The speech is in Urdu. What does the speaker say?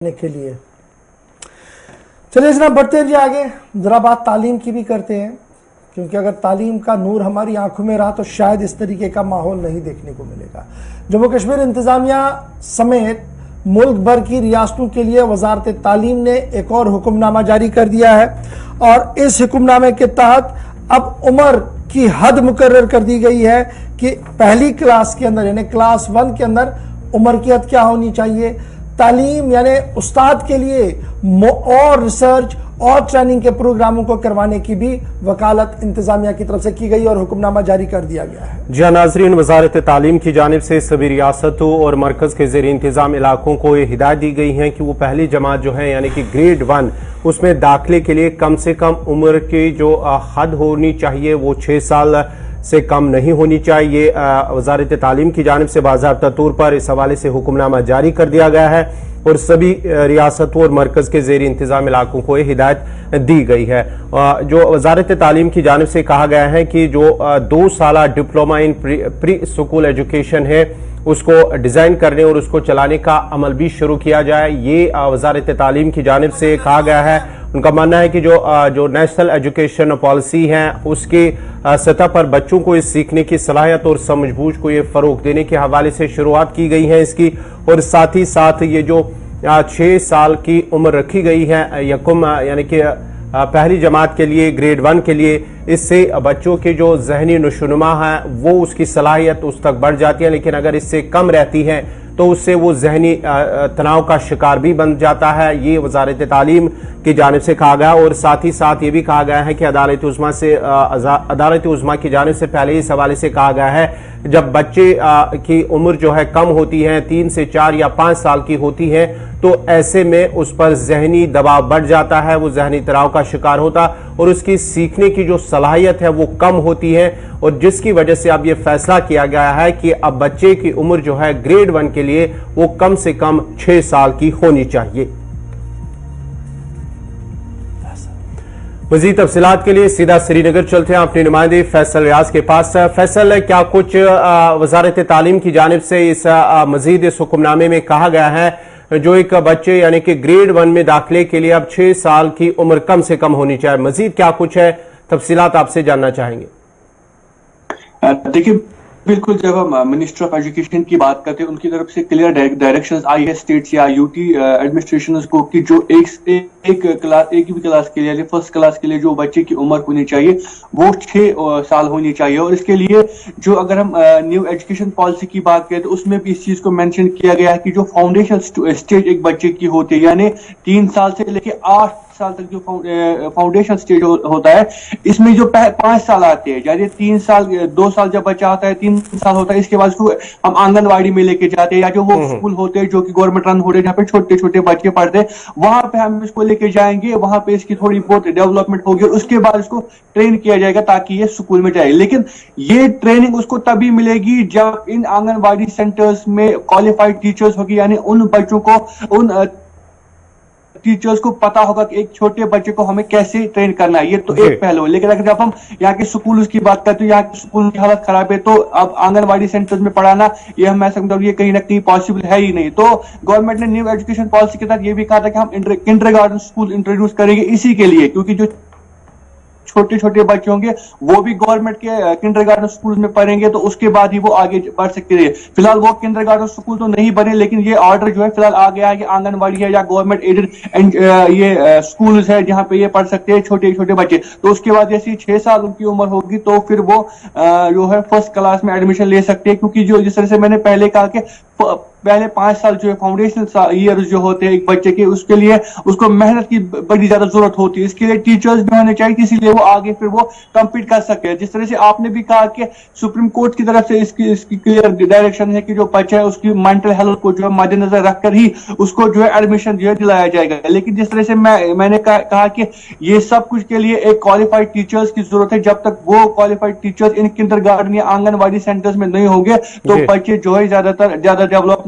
کے لیے چلیے جناب بڑھتے ہیں آگے ذرا بات تعلیم کی بھی کرتے ہیں، کیونکہ اگر تعلیم کا نور ہماری آنکھوں میں رہا تو شاید اس طریقے کا ماحول نہیں دیکھنے کو ملے گا۔ جموں کشمیر انتظامیہ سمیت ملک بھر کی ریاستوں کے لیے وزارت تعلیم نے ایک اور حکم نامہ جاری کر دیا ہے، اور اس حکم نامے کے تحت اب عمر کی حد مقرر کر دی گئی ہے کہ پہلی کلاس کے اندر یعنی کلاس 1 کے اندر عمر کی حد کیا ہونی چاہیے۔ تعلیم یعنی استاد کے لیے اور ریسرچ اور ٹریننگ کے پروگراموں کو کروانے کی بھی وکالت انتظامیہ کی طرف سے کی گئی اور حکم نامہ جاری کر دیا گیا ہے۔ جی ناظرین، وزارت تعلیم کی جانب سے سبھی ریاستوں اور مرکز کے زیر انتظام علاقوں کو یہ ہدایت دی گئی ہے کہ وہ پہلی جماعت جو ہے یعنی کہ گریڈ 1 اس میں داخلے کے لیے کم سے کم عمر کی جو حد ہونی چاہیے وہ 6 سال سے کم نہیں ہونی چاہیے۔ وزارت تعلیم کی جانب سے باضابطہ طور پر اس حوالے سے حکم نامہ جاری کر دیا گیا ہے اور سبھی ریاستوں اور مرکز کے زیر انتظام علاقوں کو یہ ہدایت دی گئی ہے۔ جو وزارت تعلیم کی جانب سے کہا گیا ہے کہ جو 2 سالہ ڈپلومہ ان پری اسکول ایجوکیشن ہے اس کو ڈیزائن کرنے اور اس کو چلانے کا عمل بھی شروع کیا جائے، یہ وزارت تعلیم کی جانب سے کہا گیا ہے۔ ان کا ماننا ہے کہ جو نیشنل ایجوکیشن پالیسی ہے اس کی سطح پر بچوں کو اس سیکھنے کی صلاحیت اور سمجھ بوجھ کو یہ فروغ دینے کے حوالے سے شروعات کی گئی ہے اس کی، اور ساتھ ہی ساتھ یہ جو 6 سال کی عمر رکھی گئی ہے یکم یعنی کہ پہلی جماعت کے لیے گریڈ 1 کے لیے، اس سے بچوں کے جو ذہنی نشوونما ہے وہ اس کی صلاحیت اس تک بڑھ جاتی ہے، لیکن اگر اس سے کم رہتی ہے تو اس سے وہ ذہنی تناؤ کا شکار بھی بن جاتا ہے، یہ وزارت تعلیم کی جانب سے کہا گیا۔ اور ساتھ ہی ساتھ یہ بھی کہا گیا ہے کہ عدالت عظمیٰ کی جانب سے پہلے اس حوالے سے کہا گیا ہے جب بچے کی عمر جو ہے کم ہوتی ہے 3 سے 4 یا 5 سال کی ہوتی ہے تو ایسے میں اس پر ذہنی دباؤ بڑھ جاتا ہے، وہ ذہنی تناؤ کا شکار ہوتا اور اس کی سیکھنے کی جو صلاحیت ہے وہ کم ہوتی ہے، اور جس کی وجہ سے اب یہ فیصلہ کیا گیا ہے کہ اب بچے کی عمر جو ہے گریڈ 1 کے لیے وہ کم سے کم 6 سال کی ہونی چاہیے۔ مزید تفصیلات کے لیے سیدھا سری نگر چلتے ہیں اپنے نمائندے فیصل ریاض کے پاس۔ فیصل، کیا کچھ وزارت تعلیم کی جانب سے اس مزید اس حکم نامے میں کہا گیا ہے جو ایک بچے یعنی کہ گریڈ 1 میں داخلے کے لیے اب 6 سال کی عمر کم سے کم ہونی چاہیے، مزید کیا کچھ ہے تفصیلات آپ سے جاننا چاہیں گے؟ دیکھیں بالکل، جب ہم منسٹر آف ایجوکیشن کی بات کرتے ہیں ان کی طرف سے کلیئر ڈائریکشنز آئی ہے اسٹیٹس یا یو ٹی ایڈمنسٹریشنز کو کہ جو ایک بھی کلاس کے لیے فرسٹ کلاس کے لیے جو بچے کی عمر ہونی چاہیے وہ 6 سال ہونی چاہیے، اور اس کے لیے جو اگر ہم نیو ایجوکیشن پالیسی کی بات کریں تو اس میں بھی اس چیز کو مینشن کیا گیا ہے کہ جو فاؤنڈیشن اسٹیج ایک بچے کی ہوتی ہے یعنی 3 سال سے لے کے 8 سال تک جو فاؤنڈیشن سٹیج ہوتا ہے اس میں جو 5 سال آتے ہیں، یعنی 3 سال 2 سال جب بچہ آتا ہے 3 سال ہوتا ہے، اس کے بعد اس کو ہم آنگن واڑی میں لے کے جاتے ہیں یا جو وہ اسکول ہوتے ہیں جو کہ گورنمنٹ رن ہو رہے ہیں جہاں پہ چھوٹے چھوٹے بچے پڑھتے ہیں وہاں پہ ہم اس کو لے کے جائیں گے، وہاں پہ اس کی تھوڑی بہت ڈیولپمنٹ ہوگی اور اس کے بعد اس کو ٹرین کیا جائے گا تاکہ یہ اسکول میں جائے، لیکن یہ ٹریننگ اس کو تبھی ملے گی جب ان آنگن واڑی سینٹرز میں کوالیفائڈ ٹیچرز ہوگی، یعنی ان بچوں کو ان ٹیچرز کو پتا ہوگا کہ ایک چھوٹے بچے کو ہمیں کیسے ٹرین کرنا ہے، یہ تو ایک پہلو ہے۔ لیکن اگر جب ہم یہاں کے سکولز کی بات کرتے ہیں، یہاں کے سکول کی حالت خراب ہے تو اب آنگن واڑی سینٹرز میں پڑھانا یہ میں سمجھتا ہوں یہ کہیں نہ کہیں پاسبل ہے ہی نہیں، تو گورنمنٹ نے نیو ایجوکیشن پالیسی کے تحت یہ بھی کہا تھا کہ ہم کنڈرگارٹن اسکول انٹروڈیوس کریں گے اسی کے لیے، کیونکہ جو چھوٹے چھوٹے بچے ہوں گے وہ بھی گورنمنٹ کے کنڈرگارٹن اسکول میں پڑھیں گے تو اس کے بعد ہی وہ آگے بڑھ سکتے ہیں۔ فی الحال وہ کنڈرگارٹن اسکول تو نہیں بنے، لیکن یہ آرڈر جو ہے فی الحال آ گیا ہے کہ آنگن واڑی ہے یا گورنمنٹ ایڈڈ یہ اسکولز ہے جہاں پہ یہ پڑھ سکتے ہیں چھوٹے چھوٹے بچے، تو اس کے بعد جیسی 6 سال ان کی عمر ہوگی تو پھر وہ جو ہے فرسٹ کلاس میں ایڈمیشن لے سکتے ہیں، کیونکہ جو جس طرح سے میں نے پہلے کہا کہ پہلے 5 سال جو ہے فاؤنڈیشنل ایئرز جو ہوتے ہیں ایک بچے کے، اس کے لیے اس کو محنت کی بڑی زیادہ ضرورت ہوتی ہے، اس کے لیے ٹیچرز بھی ہونے چاہیے اسی لیے وہ آگے پھر وہ کمپیٹ کر سکے ہیں۔ جس طرح سے آپ نے بھی کہا کہ سپریم کورٹ کی طرف سے اس کی کلیئر ڈائریکشن ہے کہ جو بچہ ہے اس کی مینٹل ہیلتھ کو جو ہے مد نظر رکھ کر ہی اس کو جو ہے ایڈمیشن جو ہے دلایا جائے گا، لیکن جس طرح سے میں نے کہا کہ یہ سب کچھ کے لیے ایک کوالیفائڈ ٹیچرز کی ضرورت ہے، جب تک وہ کوالیفائڈ ٹیچرز ان کنڈرگارٹن یا آنگن واڑی سینٹرز میں نہیں ہوں گے تو بچے جو ہے زیادہ ڈیولپمنٹ